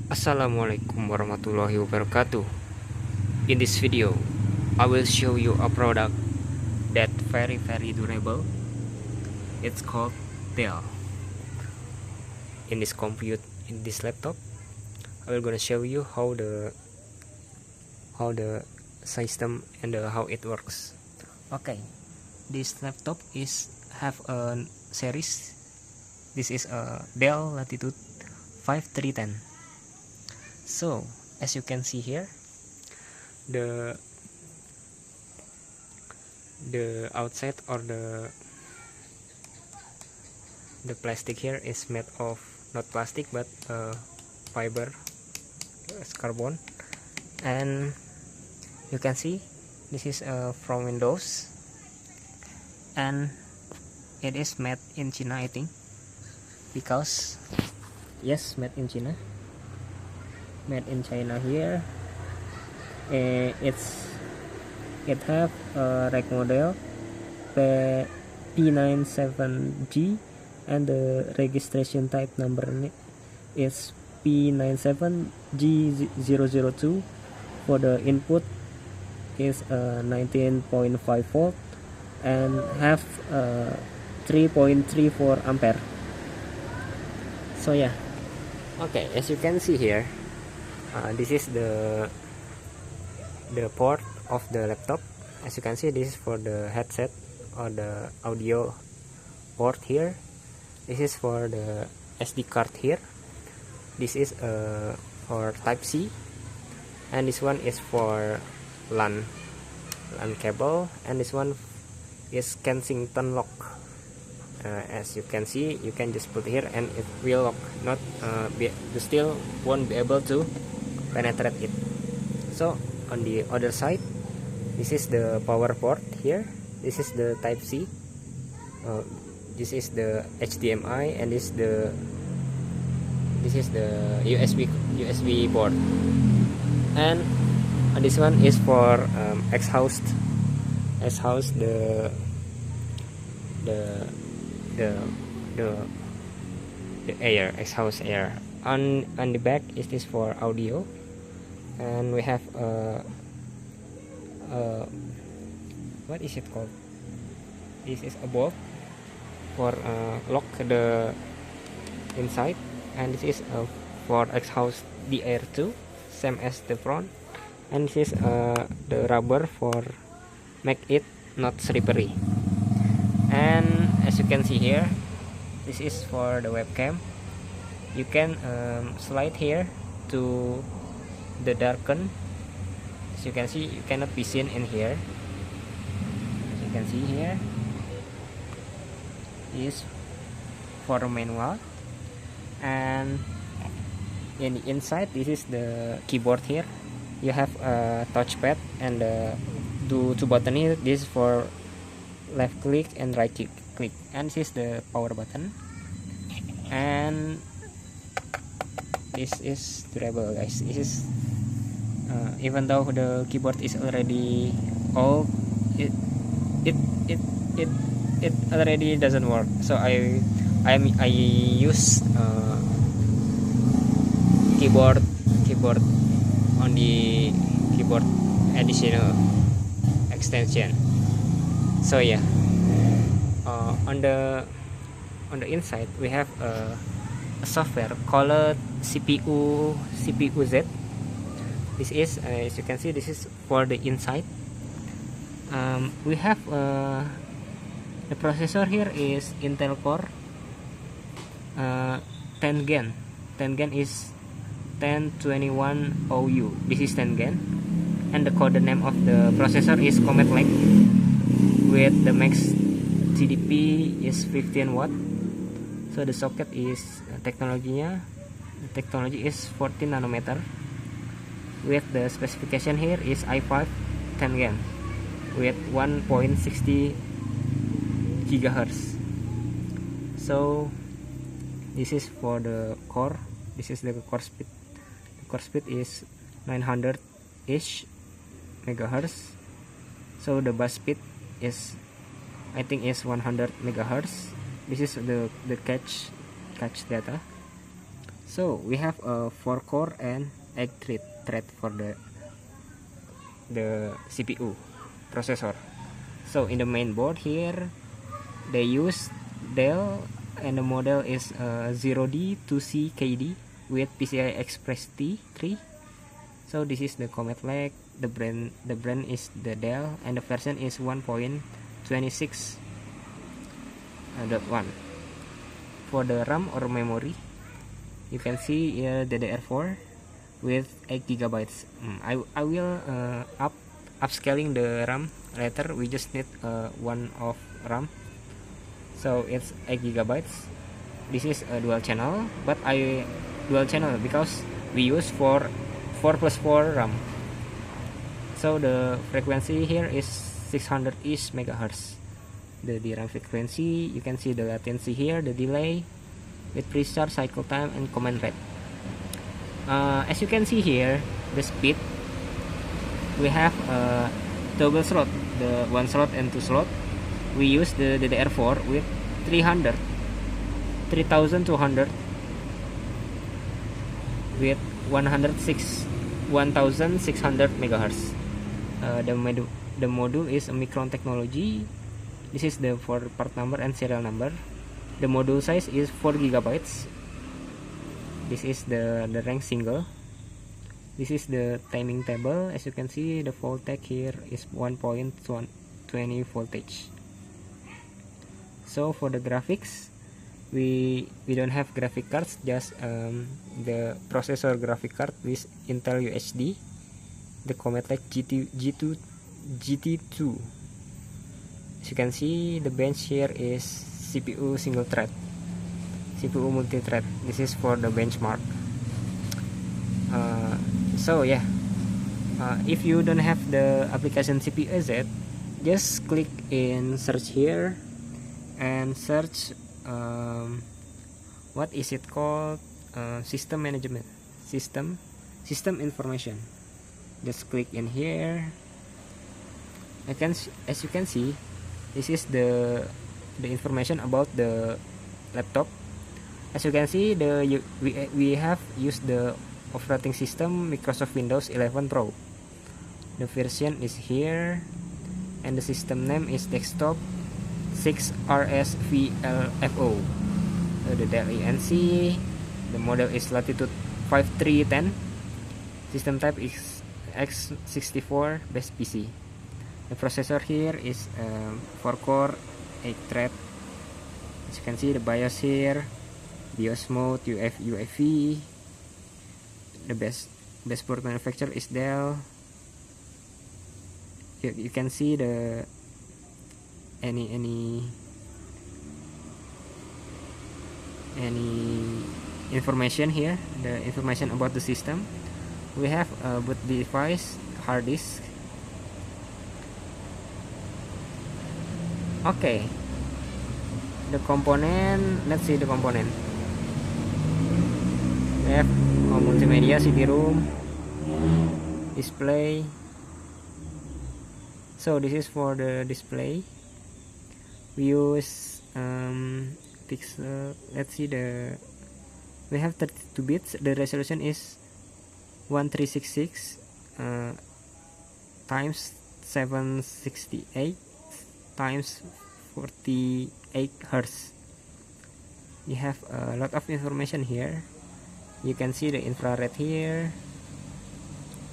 Assalamualaikum warahmatullahi wabarakatuh. In this video, I will show you a product that very durable. It's called Dell. In this laptop, I will gonna show you how the system and how it works. Okay, this laptop have a series. This is a Dell Latitude 5310. So as you can see here, the outside or the plastic here is made of not plastic but fiber, it's carbon, and you can see this is from Windows, and it is made in China, I think, because yes, made in China. Made in China here. It have a rack model P97G, and the registration type number is P97G002. For the input is 19.5 volt and have 3.34 ampere. So yeah, okay, as you can see here, this is the port of the laptop. As you can see, this is for the headset or the audio port here. This is for the SD card here. This is for Type C, and this one is for LAN cable, and this one is Kensington lock. As you can see, you can just put here and it will lock, not the steel won't be able to penetrate it. So on the other side, this is the power port here. This is the Type C. This is the HDMI, and this is the USB port. And this one is for exhaust the air, exhaust air. On the back is this for audio, and we have what is it called? This is a bolt for lock the inside, and this is for exhaust the air too, same as the front. And this is the rubber for make it not slippery. And as you can see here, this is for the webcam. You can slide here to the darken. As you can see, you cannot be seen in here. As you can see here, is for manual. And in the inside, this is the keyboard here. You have a touchpad and two button here. This is for left click and right click, and this is the power button. And this is durable, guys. This is even though the keyboard is already old, it already doesn't work. So I use keyboard on the keyboard additional extension. So yeah, on the inside we have a software called CPU Z. This is as you can see, this is for the inside. We have the processor here is Intel Core 10 Gen. 10 Gen is 1021OU. This is 10 Gen, and the code name of the processor is Comet Lake, with the max TDP is 15 watt. So the socket is the technology is 14 nanometer, with the specification here is i5 10 Gen with 1.60 gigahertz. So this is for the core. This is the core speed. The core speed is 900-ish megahertz. So the bus speed is, I think, is 100 megahertz. This is the cache data. So we have a 4 core and 8 thread for the CPU processor. So in the main board here they use Dell, and the model is 0D2C-KD with PCI Express T3. So this is the Comet Lake. The brand is the Dell, and the version is 1.26.1. For the RAM or memory, you can see here DDR4 with 8 gigabytes. I will upscaling the RAM later. We just need one of RAM, so it's 8 gigabytes. This is a dual channel, but I dual channel because we use 4 plus 4 RAM. So the frequency here is 600-ish megahertz. The DRAM frequency, you can see the latency here, the delay with pre-start, cycle time, and command rate. As you can see here, the speed, we have a double slot, the 1 slot and 2 slot. We use the DDR4 with 3200 with 1600 megahertz. The module is a Micron technology. This is the for part number and serial number. The module size is 4 gigabytes. This is the rank single. This is the timing table. As you can see, the voltage here is 1.20 voltage. So for the graphics, we don't have graphic cards, just the processor graphic card with Intel UHD, the Comet Lake GT2. As you can see, the bench here is CPU single thread, CPU multi-thread. This is for the benchmark. So yeah, if you don't have the application CPU-Z, just click in search here and search what is it called, system management, system information. Just click in here. As you can see, this is the information about the laptop. As you can see, we have used the operating system Microsoft Windows 11 Pro. The version is here, and the system name is desktop 6RSVLFO. The Dell ENC, the model is Latitude 5310. System type is x64 based PC. The processor here is 4 core 8 thread. As you can see, the BIOS here, BIOS mode, UEFI. The best board manufacturer is Dell. You can see the any information here, the information about the system. We have a boot device, hard disk. Okay, the component, let's see the component. We have a multimedia CD-ROM, display. So this is for the display. We use pixel. Let's see we have 32 bits. The resolution is 1366 times 768 times 48 Hertz. You have a lot of information here. You can see the infrared here,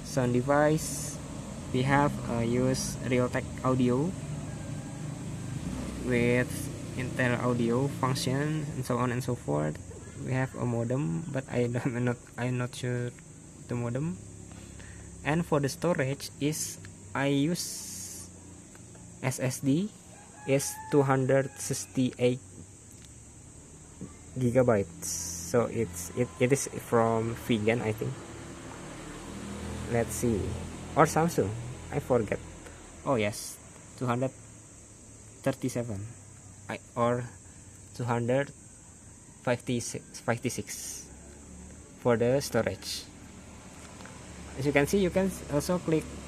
sound device. We have use Realtek audio with Intel audio function and so on and so forth. We have a modem, but I'm not sure the modem. And for the storage is I use SSD is 268 gigabytes. So it is from Vegan, I think. Let's see, or Samsung, I forget. Oh yes, 237 or 256 for the storage. As you can see, you can also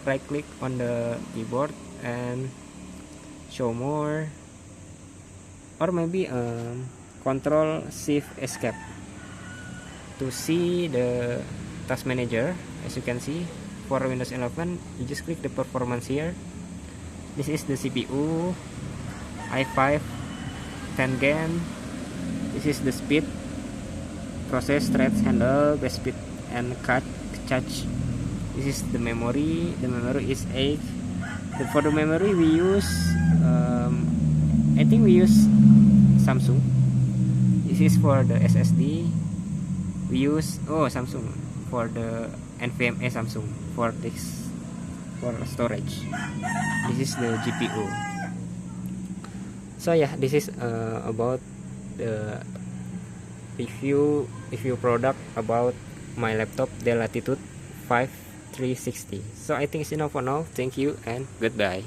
right click on the keyboard and show more, or maybe Control Shift Escape. to see the task manager, as you can see for Windows 11, you just click the performance here. This is the CPU i5 10 Gen. This is the speed, process, threads, handle, base speed, and cache. This is the memory. The memory is 8. For the memory we use I think we use Samsung. This is for the SSD. We use Samsung for the NVMe Samsung for this, for storage. This is the GPU. So yeah, this is about the review product about my laptop Dell Latitude 5360. So I think it's enough for now. Thank you and goodbye.